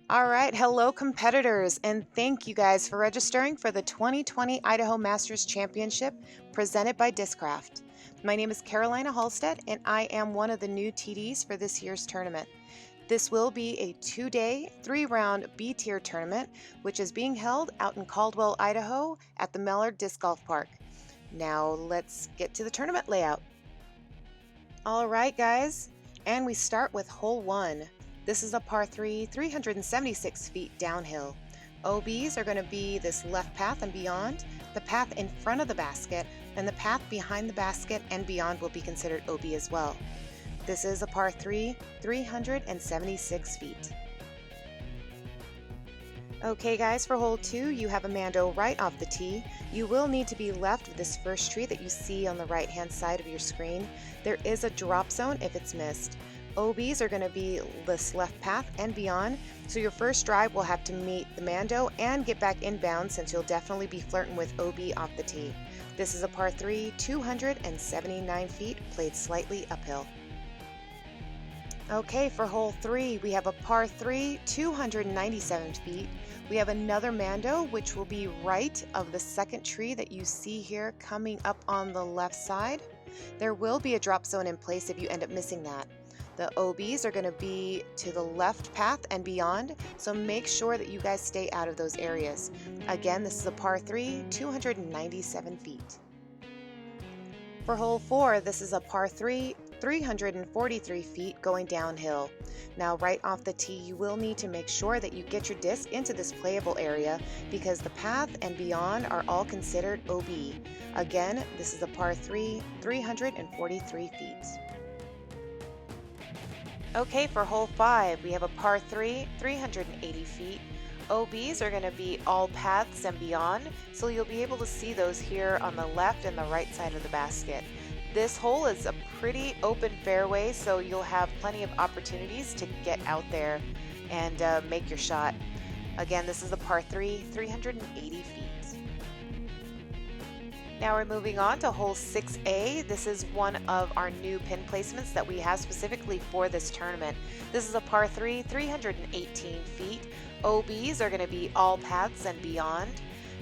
All right, hello competitors, and thank you guys for registering for the 2020 Idaho Masters Championship presented by Discraft. My name is Carolina Halstead, and I am one of the new TDs for this year's tournament. This will be a 2-day, 3-round B-tier tournament, which is being held out in Caldwell, Idaho at the Mallard Disc Golf Park. Now let's get to the tournament layout. All right, guys, and we start with hole 1. This is a par 3, 376 feet downhill. OBs are going to be this left path and beyond, the path in front of the basket, and the path behind the basket and beyond will be considered OB as well. This is a par 3, 376 feet. Okay guys, for hole 2, you have a Mando right off the tee. You will need to be left of this first tree that you see on the right hand side of your screen. There is a drop zone if it's missed. OBs are going to be this left path and beyond, so your first drive will have to meet the Mando and get back inbound since you'll definitely be flirting with OB off the tee. This is a par 3, 279 feet, played slightly uphill. Okay, for hole 3, we have a par 3, 297 feet. We have another Mando, which will be right of the second tree that you see here coming up on the left side. There will be a drop zone in place if you end up missing that. The OBs are going to be to the left path and beyond, so make sure that you guys stay out of those areas. Again, this is a par 3, 297 feet. For hole 4, this is a par 3, 343 feet going downhill. Now right off the tee, you will need to make sure that you get your disc into this playable area because the path and beyond are all considered OB. Again, this is a par 3, 343 feet. Okay, for hole 5, we have a par 3, 380 feet. OBs are going to be all paths and beyond, so you'll be able to see those here on the left and the right side of the basket. This hole is a pretty open fairway, so you'll have plenty of opportunities to get out there and make your shot. Again, this is a par 3, 380 feet. Now we're moving on to hole 6A. This is one of our new pin placements that we have specifically for this tournament. This is a par 3, 318 feet. OBs are going to be all paths and beyond.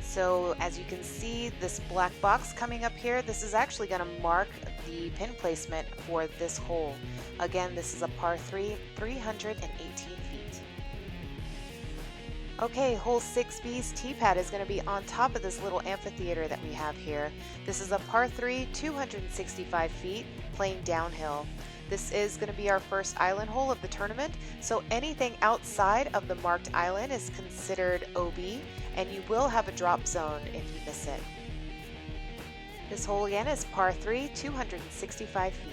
So as you can see, this black box coming up here, this is actually going to mark the pin placement for this hole. Again, this is a par 3, 318 feet. Okay, hole 6B's tee pad is going to be on top of this little amphitheater that we have here. This is a par 3, 265 feet, playing downhill. This is going to be our first island hole of the tournament, so anything outside of the marked island is considered OB, and you will have a drop zone if you miss it. This hole again is par 3, 265 feet.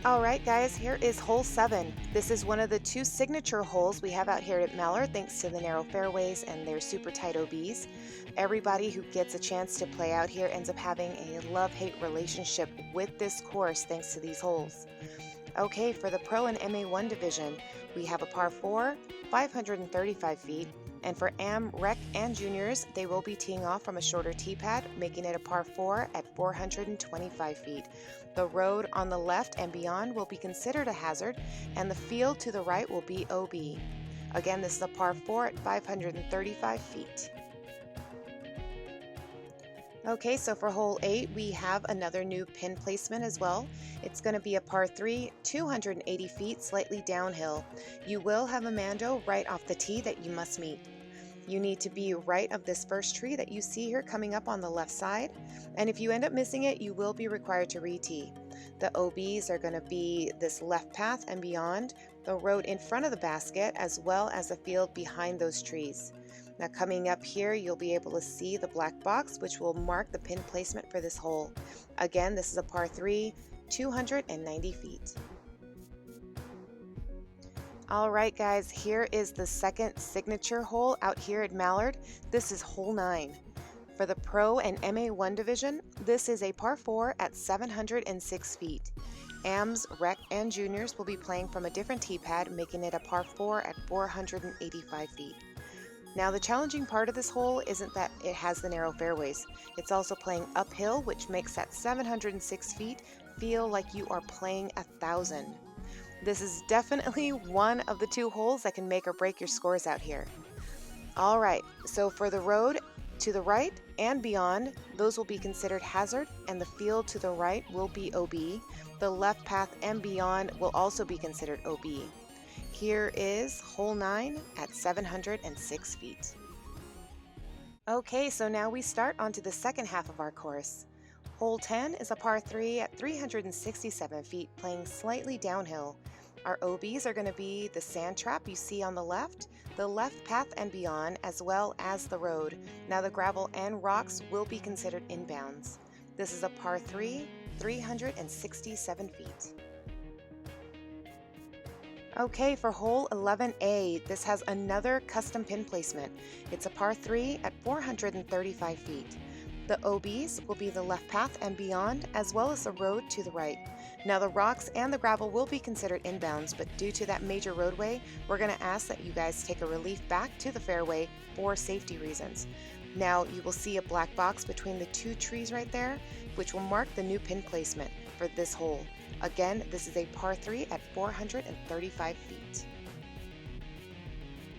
Alright guys, here is hole 7. This is one of the 2 signature holes we have out here at Mallard thanks to the narrow fairways and their super tight OBs. Everybody who gets a chance to play out here ends up having a love-hate relationship with this course thanks to these holes. Okay, for the Pro and MA1 division, we have a par 4, 535 feet, and for Am, Rec, and Juniors, they will be teeing off from a shorter tee pad, making it a par 4 at 425 feet. The road on the left and beyond will be considered a hazard, and the field to the right will be OB. Again, this is a par 4 at 535 feet. Okay, so for hole 8, we have another new pin placement as well. It's going to be a par 3, 280 feet, slightly downhill. You will have a Mando right off the tee that you must meet. You need to be right of this first tree that you see here coming up on the left side, and if you end up missing it, you will be required to re-tee. The OBs are going to be this left path and beyond, the road in front of the basket, as well as the field behind those trees. Now coming up here, you'll be able to see the black box, which will mark the pin placement for this hole. Again, this is a par 3, 290 feet. Alright guys, here is the second signature hole out here at Mallard. This is hole 9. For the Pro and MA1 division, this is a par 4 at 706 feet. Ams, Rec, and Juniors will be playing from a different tee pad, making it a par 4 at 485 feet. Now the challenging part of this hole isn't that it has the narrow fairways. It's also playing uphill, which makes that 706 feet feel like you are playing 1,000. This is definitely one of the two holes that can make or break your scores out here. All right, so for the road to the right and beyond, those will be considered hazard, and the field to the right will be OB. The left path and beyond will also be considered OB. Here is hole 9 at 706 feet. Okay, so now we start onto the second half of our course. Hole 10 is a par 3 at 367 feet, playing slightly downhill. Our OBs are going to be the sand trap you see on the left path and beyond, as well as the road. Now the gravel and rocks will be considered inbounds. This is a par 3, 367 feet. Okay, for hole 11A, this has another custom pin placement. It's a par 3 at 435 feet. The OBs will be the left path and beyond, as well as the road to the right. Now the rocks and the gravel will be considered inbounds, but due to that major roadway, we're going to ask that you guys take a relief back to the fairway for safety reasons. Now you will see a black box between the two trees right there, which will mark the new pin placement for this hole. Again, this is a par 3 at 435 feet.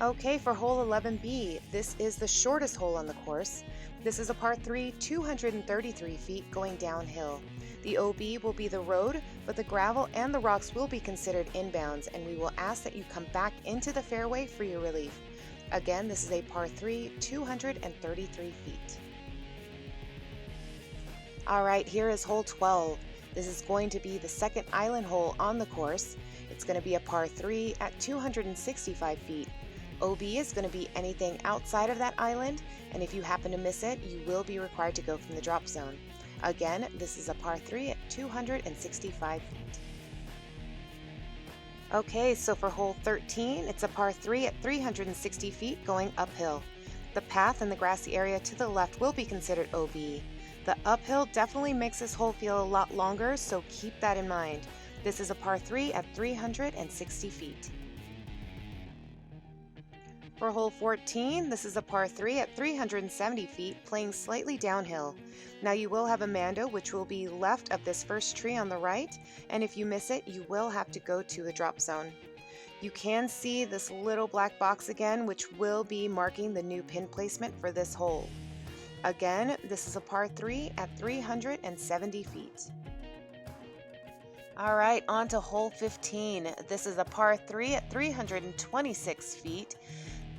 Okay, for hole 11B, this is the shortest hole on the course. This is a par 3, 233 feet going downhill. The OB will be the road, but the gravel and the rocks will be considered inbounds, and we will ask that you come back into the fairway for your relief. Again, this is a par 3, 233 feet. All right, here is hole 12. This is going to be the second island hole on the course. It's going to be a par 3 at 265 feet. OB is going to be anything outside of that island, and if you happen to miss it, you will be required to go from the drop zone. Again, this is a par 3 at 265 feet. Okay, so for hole 13, it's a par 3 at 360 feet going uphill. The path and the grassy area to the left will be considered OB. The uphill definitely makes this hole feel a lot longer, so keep that in mind. This is a par 3 at 360 feet. For hole 14, this is a par 3 at 370 feet, playing slightly downhill. Now you will have a Mando, which will be left of this first tree on the right, and if you miss it, you will have to go to the drop zone. You can see this little black box again, which will be marking the new pin placement for this hole. Again, this is a par 3 at 370 feet. All right, on to hole 15. This is a par 3 at 326 feet.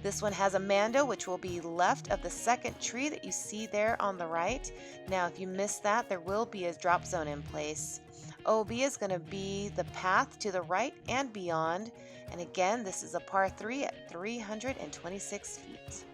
This one has a Mando, which will be left of the second tree that you see there on the right. Now, if you miss that, there will be a drop zone in place. OB is going to be the path to the right and beyond. And again, this is a par 3 at 326 feet.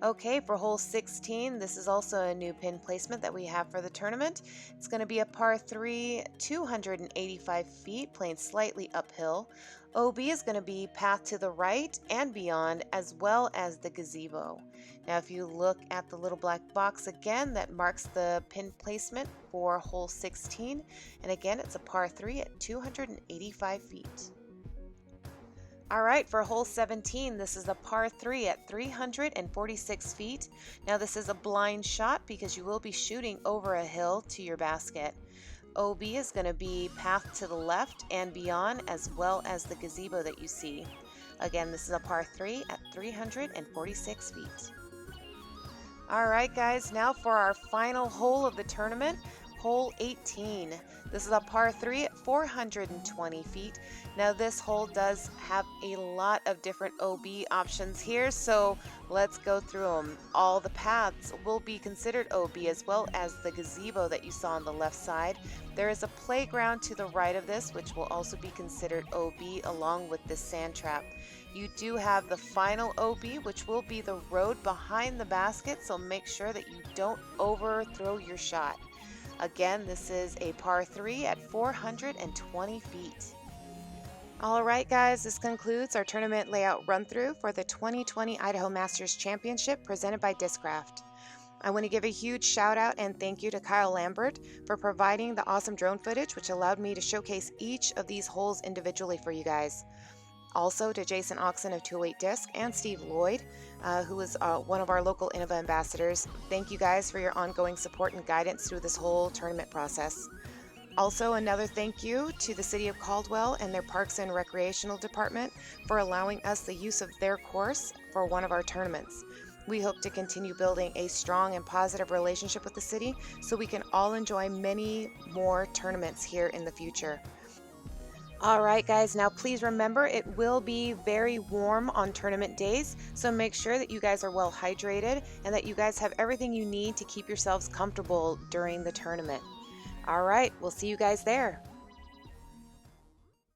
Okay, for hole 16, this is also a new pin placement that we have for the tournament. It's going to be a par 3, 285 feet, playing slightly uphill. OB is going to be path to the right and beyond, as well as the gazebo. Now, if you look at the little black box again, that marks the pin placement for hole 16. And again, it's a par 3 at 285 feet. All right, for hole 17, this is a par 3 at 346 feet. Now this is a blind shot because you will be shooting over a hill to your basket. OB is going to be path to the left and beyond, as well as the gazebo that you see. Again, this is a par 3 at 346 feet. All right, guys, now for our final hole of the tournament, hole 18. This is a par 3 at 420 feet. Now this hole does have a lot of different OB options here, so let's go through them. All the paths will be considered OB, as well as the gazebo that you saw on the left side. There is a playground to the right of this, which will also be considered OB, along with this sand trap. You do have the final OB, which will be the road behind the basket, so make sure that you don't overthrow your shot. Again, this is a par 3 at 420 feet. All right, guys, this concludes our tournament layout run-through for the 2020 Idaho Masters Championship presented by Discraft. I want to give a huge shout out and thank you to Kyle Lambert for providing the awesome drone footage, which allowed me to showcase each of these holes individually for you guys. Also to Jason Oxen of 208 Disc and Steve Lloyd, who is one of our local Innova ambassadors. Thank you guys for your ongoing support and guidance through this whole tournament process. Also, another thank you to the City of Caldwell and their Parks and Recreational Department for allowing us the use of their course for one of our tournaments. We hope to continue building a strong and positive relationship with the city so we can all enjoy many more tournaments here in the future. All right, guys, now please remember it will be very warm on tournament days, so make sure that you guys are well hydrated and that you guys have everything you need to keep yourselves comfortable during the tournament. All right, we'll see you guys there.